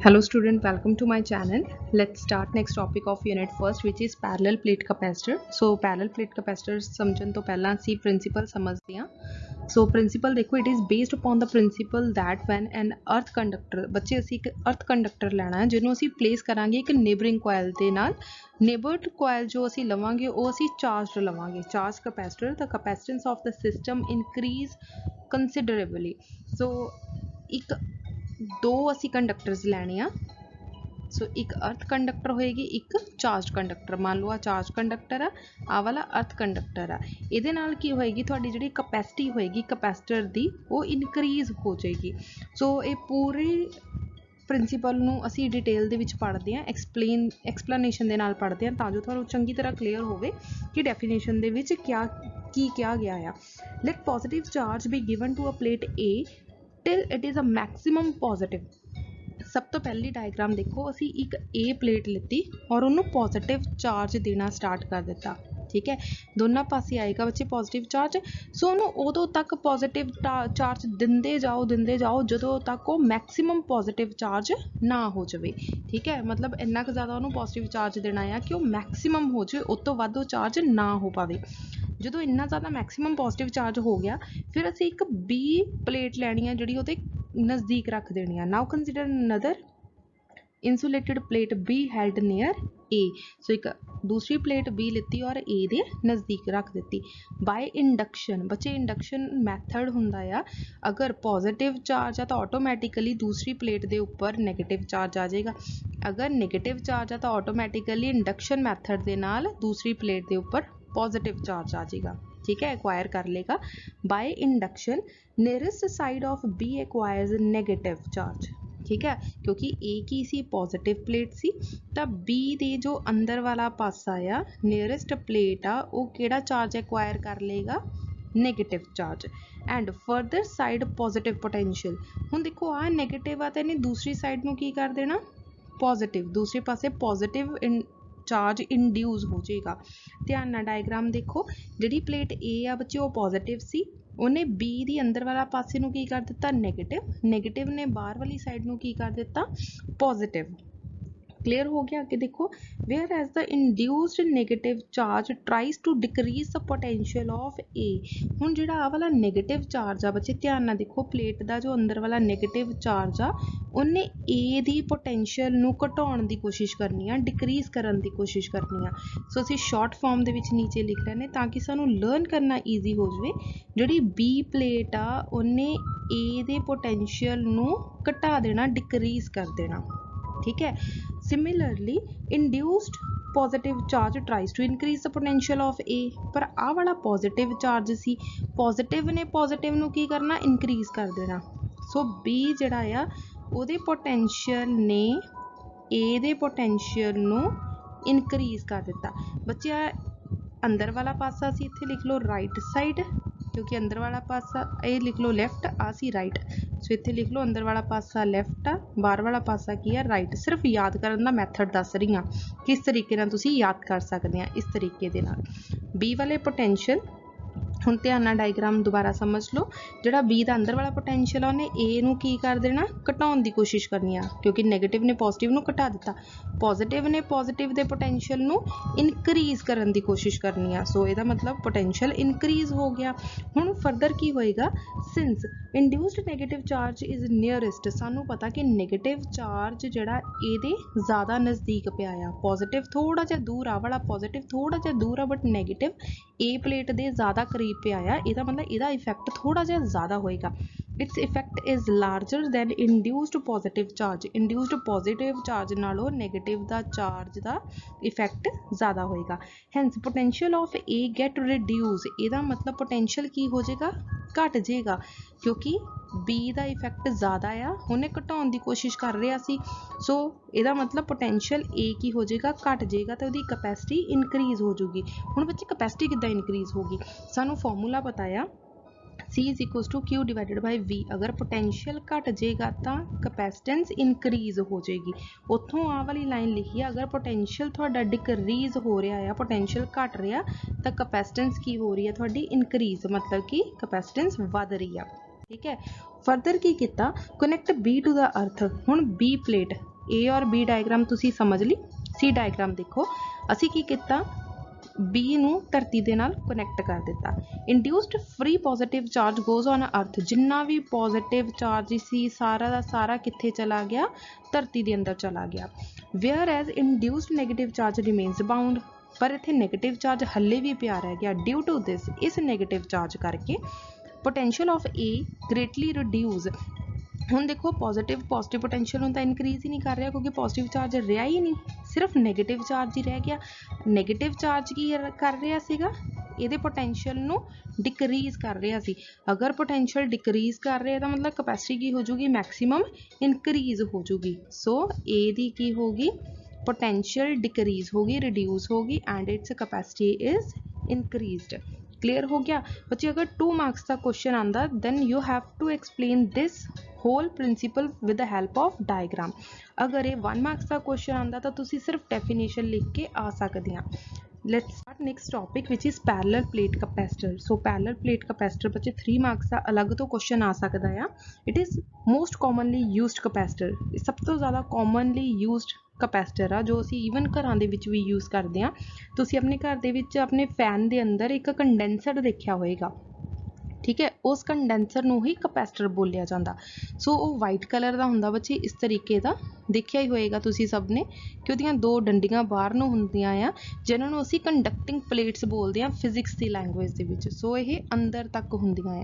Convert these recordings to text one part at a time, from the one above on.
Hello student, welcome to my channel. Let's start next topic of unit first, which is parallel plate capacitor. So parallel plate capacitor समझन तो पहला सी principle समझते हैं. So principle देखो, it is based upon the principle that when an earth conductor, बच्चे असी एक earth conductor लेना है जिन्हों असी place करांगे एक neighboring coil दे नाल. Neighbored coil जो असी लवांगे वो असी charged लवांगे. Charged capacitor, the capacitance of the system increase considerably. So एक दो असी कंडक्टर्स लैने आ. सो एक अर्थ कंडक्टर होएगी, एक चार्ज कंडक्टर. मान लो आ चार्ज कंडक्टर आ वाला अर्थ कंडक्टर आ. ਇਹਦੇ ਨਾਲ ਕੀ ਹੋਏਗੀ, ਤੁਹਾਡੀ ਜਿਹੜੀ ਕਪੈਸਿਟੀ ਹੋਏਗੀ ਕਪੈਸਿਟਰ ਦੀ ਉਹ ਇਨਕਰੀਜ਼ ਹੋ ਜਾਏਗੀ. ਸੋ ਇਹ ਪੂਰੇ ਪ੍ਰਿੰਸੀਪਲ ਨੂੰ ਅਸੀਂ ਡਿਟੇਲ ਦੇ ਵਿੱਚ ਪੜ੍ਹਦੇ ਹਾਂ, ਐਕਸਪਲੇਨੇਸ਼ਨ ਦੇ ਨਾਲ ਪੜ੍ਹਦੇ ਹਾਂ ਤਾਂ ਜੋ ਤੁਹਾਨੂੰ ਚੰਗੀ ਤਰ੍ਹਾਂ ਕਲੀਅਰ ਹੋਵੇ ਕਿ ਡੈਫੀਨੇਸ਼ਨ ਦੇ ਵਿੱਚ ਕੀ ਕਿਹਾ ਗਿਆ ਆ. Let positive charge be given to a plate A till it is a maximum positive. सब तो पहली डायग्राम देखो, असी एक A प्लेट लीती और उन्होंने पॉजिटिव चार्ज देना स्टार्ट कर दिता. ठीक है, दोनों पासे आएगा बच्चे पॉजिटिव चार्ज. सो उन्होंने उदों तक पॉजिटिव चार्ज दिंदे जाओ जदों तक वो मैक्सीमम पॉजिटिव चार्ज ना हो जाए. ठीक है, मतलब इन्ना क ज़्यादा उन्होंने पॉजिटिव चार्ज देना है कि वो मैक्सीमम हो जाए, उस तो वध चार्ज ना हो पाए. ਜਦੋਂ ਇੰਨਾ ਜ਼ਿਆਦਾ ਮੈਕਸਿਮਮ ਪੋਜ਼ਿਟਿਵ ਚਾਰਜ ਹੋ ਗਿਆ, ਫਿਰ ਅਸੀਂ ਇੱਕ B ਪਲੇਟ ਲੈਣੀ ਆ ਜਿਹੜੀ ਉਹਦੇ ਨਜ਼ਦੀਕ ਰੱਖ ਦੇਣੀ ਆ. Now consider another insulated plate B held near A. So एक दूसरी प्लेट B लिती और A दे नज़दीक रख दी. बाय इंडक्शन, बच्चे इंडक्शन मैथड हुंदा आ, अगर पॉजिटिव चार्ज आ तो ऑटोमैटिकली दूसरी प्लेट दे उपर नैगेटिव चार्ज आ जाएगा. अगर नैगेटिव चार्ज आ तो ऑटोमैटिकली इंडक्शन मैथड दे नाल दूसरी प्लेट दे उपर पॉजिटिव चार्ज आ जाएगा. ठीक है, एक्वायर कर लेगा. By induction nearest side of B acquires negative charge. ठीक है, क्योंकि A की सी पॉजिटिव प्लेट सी तो B दे जो अंदर वाला पासा आ नियरेस्ट प्लेट आ वो केड़ा चार्ज एक्वायर कर लेगा, negative charge. And further side positive potential. हुण देखो आ नैगेटिव आ तो इन्हें दूसरी साइड नूं की कर देना, पॉजिटिव. दूसरे पासे पॉजिटिव चार्ज इंड्यूस हो जाएगा. ध्यान नाल डायग्राम देखो, जिहड़ी प्लेट A आ बच्चे वो पॉजिटिव सी, उन्हें B दी अंदर वाला पासे नूं की कर दिता, नैगेटिव. नैगेटिव ने बाहर वाली साइड नूं की कर दिता, पॉजिटिव. क्लियर हो गया. कि देखो, whereas the induced negative charge tries to decrease the potential of A. हुण जिहड़ा आ वाला नैगेटिव चार्ज आ बच्चे ध्यान नाल देखो, प्लेट दा जो अंदर वाला नैगेटिव चार्ज आ उन्हें A दी पोटेंशियल नूं घटाउण दी कोशिश करनी आ, डिक्रीज करन दी कोशिश करनी आ. सो असीं शॉर्ट फॉर्म दे विच नीचे लिख लैने ताकि सानूं लर्न करना ईजी हो जाए. जिहड़ी B प्लेट आ उन्हें A दे पोटेंशियल नूं घटा देना, डिक्रीज कर देना. ठीक है, similarly induced positive charge tries to increase the potential of A. पर आ वाला पॉजिटिव चार्ज सी, पॉजिटिव ने पॉजिटिव नूं की करना, इंक्रीज कर देना. सो B जिहड़ा आ उहदे पोटेंशियल ने A दे पोटेंशियल नूं इंक्रीज कर दिता. बच्चे अंदर वाला पासा सी, इत्थे लिख लो राइट साइड, क्योंकि अंदर वाला पासा ये लिख लो लैफ्ट, आ सी राइट. सो इत्थे लिख लो अंदर वाला पासा लैफ्ट आ, बाहर वाला पासा की है राइट. सिर्फ याद करन दा मैथड दस रही हाँ, किस तरीके नाल तुसीं याद कर सकते हैं. इस तरीके दे नाल B वाले पोटेंशियल, हुण ध्यान नाल डायग्राम दोबारा समझ लो. जिहड़ा B दा अंदर वाला पोटेंशियल आ उन्हें A नूं की कर देना, घटाउण दी कोशिश करनी आ, क्योंकि नैगेटिव ने पॉजिटिव नूं घटा दिता. पॉजिटिव ने पॉजिटिव दे पोटेंशियल नूं इनक्रीज करन दी कोशिश करनी आ. सो इहदा मतलब पोटेंशियल इनक्रीज हो गया. हुण फर्दर की होएगा, since induced negative charge is nearest. सानूं पता कि नैगेटिव चार्ज जिहड़ा इहदे ज़्यादा नज़दीक पिया आ, पॉजिटिव थोड़ा जिहा दूर आ, वाला पॉजिटिव थोड़ा जिहा दूर आ, बट नैगेटिव A प्लेट दे ज़्यादा करीब पे आया. इहदा मतलब इहदा इफैक्ट थोड़ा जिहा ज़्यादा होएगा. Its effect is larger than induced positive charge. Induced positive charge नालों नैगेटिव दा चार्ज दा इफैक्ट ज़्यादा होएगा. Hence potential of A get reduce. इहदा मतलब पोटेंशियल की हो जाएगा, घट जाएगा, क्योंकि B दा इफैक्ट ज़्यादा आ, उन्हें घटाउण दी कोशिश कर रहा सी. सो इहदा मतलब पोटेंशियल A की हो जाएगा, घट जाएगा, तो उसकी कैपेसिटी इनक्रीज हो जाएगी. हुण बच्चे कैपेसिटी किद्दां इनक्रीज होगी, सानूं फॉर्मूला पता आ, C is equals to Q divided by V. अगर पोटेंशियल घट जाएगा तो कैपेसिटेंस इनक्रीज हो जाएगी. उत्थों आ वाली लाइन लिखी है, अगर पोटेंशियल थोड़ा डिक्रीज हो रहा है, पोटेंशियल घट रहा, तो कैपेसिटेंस की हो रही है थोड़ी इनक्रीज, मतलब कि कैपेसिटेंस वध रही है. ठीक है, फर्दर की किया, connect B to the earth. हुण B प्लेट ए और बी डायग्राम तुसी समझ ली। सी डायग्राम देखो, असी की किता बी नू धरती दे नाल कनैक्ट कर दिता। Induced free positive charge goes on earth, जिन्ना भी पॉजिटिव चार्ज सी सारा दा सारा कित्थे चला गया, धरती दे अंदर चला गया। Whereas induced negative charge remains bound, पर इत्थे नैगेटिव चार्ज हल्ले भी पिया रह गया। ड्यू टू दिस, इस नैगेटिव चार्ज करके potential of A greatly reduce. हुण देखो पॉजिटिव पोटेंशियल हुण तां इनक्रीज ही नहीं कर रहा, क्योंकि पॉजिटिव चार्ज रहा ही नहीं, सिर्फ नैगेटिव चार्ज ही रह गया। नैगेटिव चार्ज की कर रहा सीगा, ਇਹਦੇ पोटेंशियल नू डिक्रीज कर रहा सी। अगर पोटेंशियल डिक्रीज कर रहा तो मतलब कैपेसिटी की हो जूगी, मैक्सीमम इनक्रीज हो जूगी। सो ए दी की होगी, पोटेंशियल डिक्रीज होगी, रिड्यूस होगी, and its capacity is increased. Clear हो गया बच्चे। अगर 2 मार्क्स का क्वेश्चन आंदा then you have to explain this whole principle with the help of diagram. अगर ये 1 मार्क्स का क्वेश्चन आंदा तो तुसी सिर्फ डेफिनेशन लिख के आ सकते हैं। Let's start next topic which is parallel plate capacitor. So parallel plate capacitor बच्चे 3 मार्क्स का अलग तो क्वेश्चन आ सकता है। It is most commonly used capacitor, सब तो ज़्यादा कॉमनली यूज्ड कैपेसिटर आ, जो असी ईवन घरां दे विच भी यूज़ करते हैं। तुसी अपने घर दे विच अपने फैन दे अंदर एक कंडेंसर देखा होएगा, ठीक है, उस कंडेंसर नूं ही कैपेसिटर बोलिया जाता। सो वो वाइट कलर का हुंदा बच्चे, इस तरीके का देखिया ही होएगा तुसी सब ने कि उहदियां 2 डंडियां बाहर नूं हुंदियां आ, जिन्हां नूं असीं कंडक्टिंग प्लेट्स बोलते हैं फिजिक्स की लैंगुएज दे विच। सो ये अंदर तक हुंदियां आ,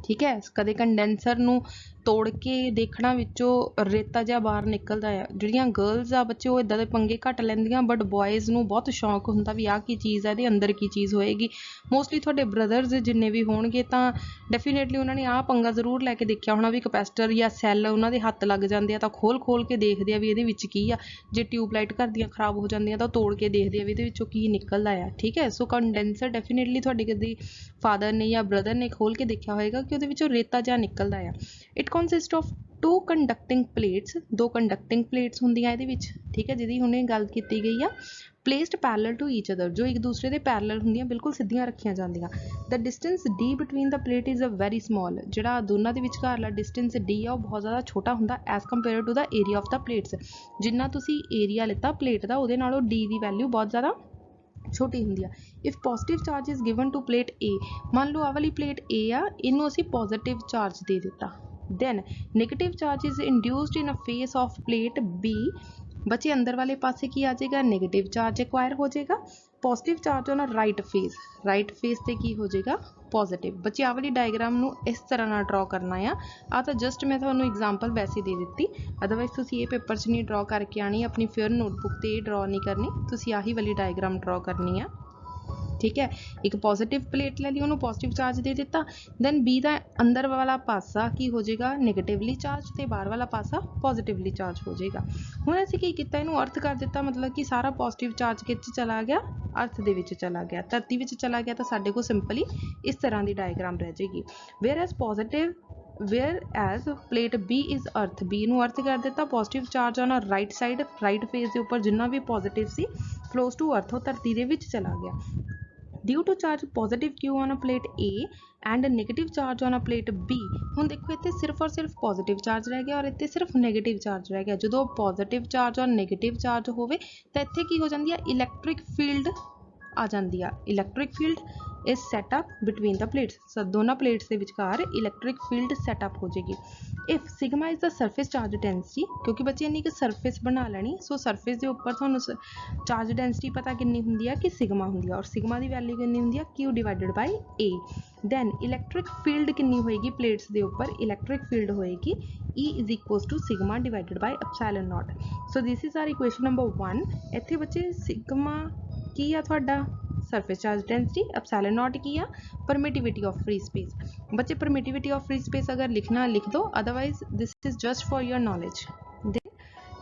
ठीक है। कदे कंडेंसर नूं तोड़ के देखना विचों रेता जिहा बाहर निकलदा है। जिहड़ियां गर्ल्स आ बच्चे वो इदां दे पंगे घट लैंदियां, बट बॉयज़ नूं बहुत शौक हुंदा भी आह की चीज़ है, इहदे अंदर की चीज़ होएगी। मोस्टली तुहाडे ब्रदर्स जिन्ने भी होणगे तां डेफिनेटली उन्होंने आह पंगा जरूर लैके देखिया होना भी कैपेसिटर या सैल उन्हां दे हत्थ लग जांदे आ तां खोल के देखदे आ भी इहदे विच की आ। जे ट्यूबलाइट घर दियां खराब हो जांदियां तां तोड़ के देखदे आ भी इहदे विचों की निकलदा आ, ठीक है। सो कंडेंसर डेफिनेटली तुहाडे कदी फादर ने या ब्रदर ने खोल के देखिया होएगा कि उहदे विचों रेता जिहा निकलदा आ। It consist of 2 conducting plates, 2 conducting plates होंदियां इहदे विच, ठीक है, जिहदी हुणे गल कीती गई आ। Placed parallel to each other, जो एक दूसरे दे पैरेलल होंदियां, बिल्कुल सीधियां रखियां जांदियां। The distance D between the plate is a very small, जिहड़ा दोनों दे विचकारला डिस्टेंस डी आ बहुत ज़्यादा छोटा हुंदा as compare to the area of the plates. जिन्ना तुसी एरिया लिता प्लेट दा, उहदे नालों डी दी वैल्यू बहुत ज़्यादा छोटी हुंदी आ। If positive charge is given to plate A, मान लो आ वाली प्लेट ए आ, इनू असी पॉजिटिव चार्ज दे दिता। then negative charge is induced in a face of plate B, बच्चे अंदर वाले पासे की आ जाएगा, नेगेटिव चार्ज एक्वायर हो जाएगा। पॉजिटिव चार्ज होना राइट फेस ते की हो जाएगा पॉजिटिव। बच्चे आ वाली डायग्राम नू इस तरह ना ड्रॉ करना आ तो जस्ट मैं तुहानू एग्जाम्पल वैसे दे दी, अदरवाइज तुसी ये पेपर च नहीं ड्रॉ करके आनी, अपनी फेयर नोटबुक ते ड्रॉ नहीं करनी, तुसी आही वाली डायग्राम ड्रॉ करनी है, ठीक है। एक पॉजिटिव प्लेट ले ली, उन्होंने पॉजिटिव चार्ज दे दिता, दैन बी का अंदर वाला पासा की हो जाएगा नेगेटिवली चार्ज, तो बाहर वाला पासा पॉजिटिवली चार्ज हो जाएगा। हुण असीं की कीता, इनू अर्थ कर दिता, मतलब कि सारा पॉजिटिव चार्ज किस चला गया, अर्थ दे विच चला गया, धरती विच चला गया, तो साडे कोल सिंपली इस तरह की डायग्राम रह जाएगी। Whereas plate B is earth, B नू अर्थ कर दिता, positive charge on right side, right face के उपर जिन्ना भी पॉजिटिव सी फ्लोज टू अर्थ, वो धरती दे विच चला गया। Due to charge positive Q on a plate A and negative charge on a plate B. हुण देखो इत्थे सिर्फ और सिर्फ पॉजिटिव चार्ज रह गया और इत्थे सिर्फ नेगेटिव चार्ज रह गया। जो पॉजिटिव चार्ज और नेगेटिव चार्ज होवे तो इत्थे की हो जाती है, इलैक्ट्रिक फील्ड आ जाती है। Electric field is setup between the plates, दोनों प्लेट्स के विचकार इलैक्ट्रिक फील्ड सैटअप हो जाएगी। If sigma is the surface charge density, क्योंकि बच्चे इन्नी एक सरफेस बना लेनी, सो सरफेस के उपर थोड़ा चार्ज डेंसिटी पता कितनी होंगी है कि सिग्मा होंगी है, और सिग्मा की वैल्यू कितनी होंगी है, Q divided by A. Then electric field कितनी होएगी प्लेट्स के उपर, इलैक्ट्रिक फील्ड होएगी E is equal to sigma divided by epsilon nought. So this is our equation number 1। इत्थे बच्चे सिग्मा की आ तुहाडा surface charge density, epsilon nought की आ परमिटिविटी ऑफ फ्री स्पेस। बच्चे परमिटिविटी ऑफ फ्री स्पेस अगर लिखना लिख दो, otherwise this is just for your knowledge.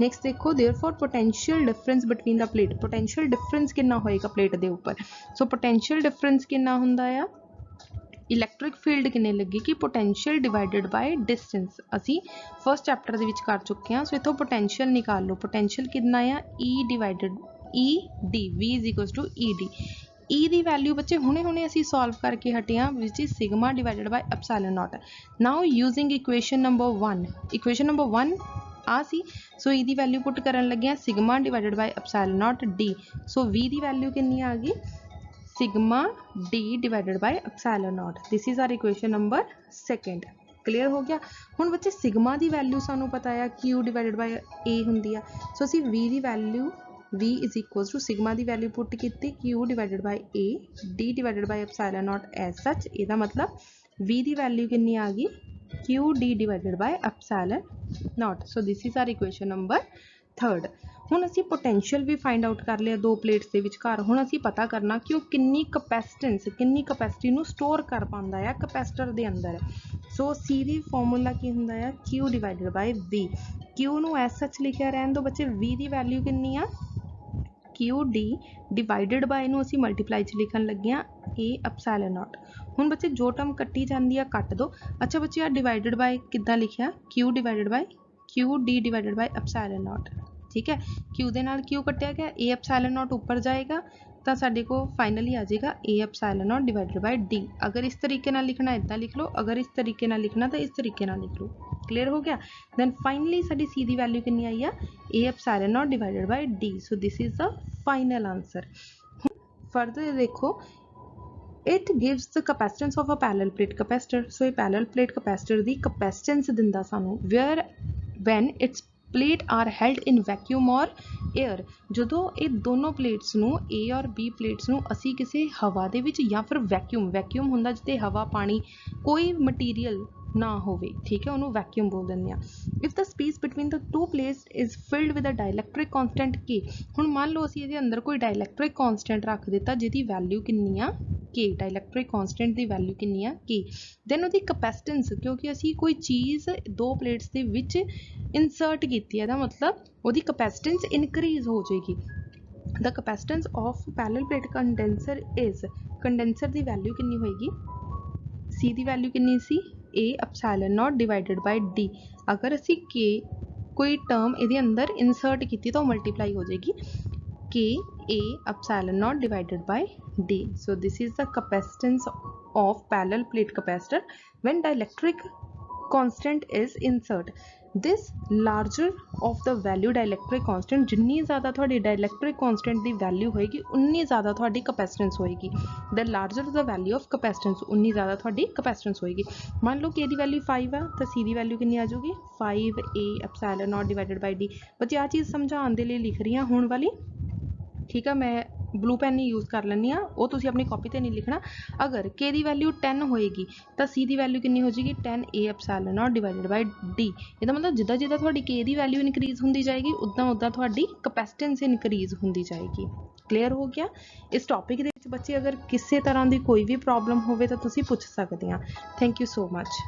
Next देखो, therefore potential difference between the plate, potential difference कितना होएगा प्लेट के उपर। सो पोटेंशियल डिफरेंस कितना हुंदा आ, इलैक्ट्रिक फील्ड कितने लगेगी, पोटेंशियल डिवाइडेड बाय डिस्टेंस। असी फर्स्ट चैप्टर दे विच कर चुके हैं। सो इथों पोटेंशियल निकाल लो, पोटेंशियल कितना आ, E divided E D, V is equal to E D। E दी वैल्यू बच्चे हुणे असी सॉल्व करके हटे हैं, which is sigma divided by epsilon nought. Now using equation number 1, equation number 1 आ सी। सो ई दी वैल्यू पुट करन लगे sigma divided by epsilon nought D. So V दी वैल्यू कितनी आ गई sigma D divided by epsilon nought. This is our equation number 2। Clear हो गया। हुण बच्चे सिग्मा दी वैल्यू सानू पता है क्यू डिवाइडेड बाय ए हुंदी आ। सो असीं वी दी value v is equals to sigma दी वैल्यू पुट की Q divided by A D divided by epsilon nought as such. इहदा मतलब v दी वैल्यू कितनी आ गई Q D divided by epsilon nought. So this is our equation number 3। हुण असीं पोटेंशियल भी फाइंड आउट कर लिया दो प्लेट्स दे विचकार। हुण असीं पता करना कि वो किन्नी कैपेसिटी नूं स्टोर कर पाउंदा है कैपेसिटर दे अंदर। सो सी दी फॉर्मूला की हुंदा है Q divided by V. Q नूं एज सच लिखिया रहन दो बच्चे। वी दी वैल्यू कितनी आ क्यू डी डिवाइडेड बाय नूं असीं मल्टीप्लाई च लिखन लगे ए एप्सिलॉन नॉट। हुण बच्चे जो टर्म कट्टी जांदी आ कट दो। अच्छा बच्चे आ डिवाइडेड बाय किद्दां लिखिया Q divided bye Q D divided by epsilon not. ठीक है, क्यू दे नाल क्यू कट्टिया गया, ए एप्सिलॉन नॉट ऊपर जाएगा तो साडे को फाइनली आ जाएगा ए epsilon nought divided by D. अगर इस तरीके नाल लिखना इदां लिख लो, अगर इस तरीके नाल लिखना तो इस तरीके नाल लिख लो। क्लियर हो गया। दैन फाइनली साडी सी दी वैल्यू कितनी आई है ए epsilon nought divided by D. So this is the final answer. Further देखो it gives the capacitance of a parallel plate capacitor. So a parallel plate capacitor the capacitance दिंदा सानू where when its plate are held in vacuum or air। ਜਦੋਂ ਇਹ ਦੋਨੋਂ plates ਨੂੰ A और B plates ਨੂੰ ਅਸੀਂ ਕਿਸੇ ਹਵਾ ਦੇ ਵਿੱਚ ਜਾਂ ਫਿਰ ਵੈਕਿਊਮ ਹੁੰਦਾ ਜਿੱਥੇ ਹਵਾ ਪਾਣੀ ਕੋਈ ਮਟੀਰੀਅਲ ना होवे। ठीक है, उन्होंने वैक्यूम बोल देंगे। If the space between the two plates is filled with a dielectric constant के। हुण मान लो असीं इहदे अंदर कोई डायलैक्ट्रिक कांस्टेंट रख दिता जिहदी वैल्यू कितनी आ के। डायलैक्ट्रिक कांस्टेंट दी वैल्यू कितनी आ के। दैन उहदी कैपेसिटेंस क्योंकि असीं कोई चीज़ दो प्लेट्स दे विच इंसर्ट कीती है, मतलब उहदी कैपेसिटेंस इनक्रीज हो जाएगी। The capacitance of parallel plate condenser is. Condenser दी वैल्यू कितनी होएगी सी दी वैल्यू कितनी C A epsilon nought divided by D. अगर असी के कोई टर्म ये अंदर इंसर्ट की तो मल्टीप्लाई हो जाएगी के ए epsilon nought divided by D. So this is the capacitance of parallel plate capacitor when dielectric constant is insert. This larger of the value dielectric constant. जिन्नी ज़्यादा थोड़ी डाइलेक्ट्रिक कांस्टेंट की वैल्यू होएगी उन्नी ज़्यादा थोड़ी कैपेसिटेंस होएगी। The larger the value of capacitance उन्नी ज़्यादा थोड़ी कैपेसिटेंस होएगी। मान लो कि ए दी वैल्यू 5 है तो सी दी वैल्यू कितनी आ जाएगी 5 ए epsilon nought divided by D. बच्चे आ चीज़ समझाने के लिए लिख रही हूँ हुण वाली। ठीक है, मैं ब्लू पेन ही यूज़ कर लैनी हाँ, वो तुसीं अपनी कॉपी ते नहीं लिखना। अगर के दी वैल्यू 10 होएगी तो सी दी वैल्यू कितनी हो जाएगी 10 ए epsilon nought divided by D. इसका मतलब जिद्दां जिद्दां तुहाडी के दी वैल्यू इनक्रीज होंदी जाएगी उद्दां उद्दां तुहाडी कैपेसिटेंस इनक्रीज होंदी जाएगी। क्लीयर हो गया। इस टॉपिक दे विच बच्चे अगर किसी तरह की कोई भी प्रॉब्लम होवे तो तुसीं पुछ सकदे आ। Thank you so much.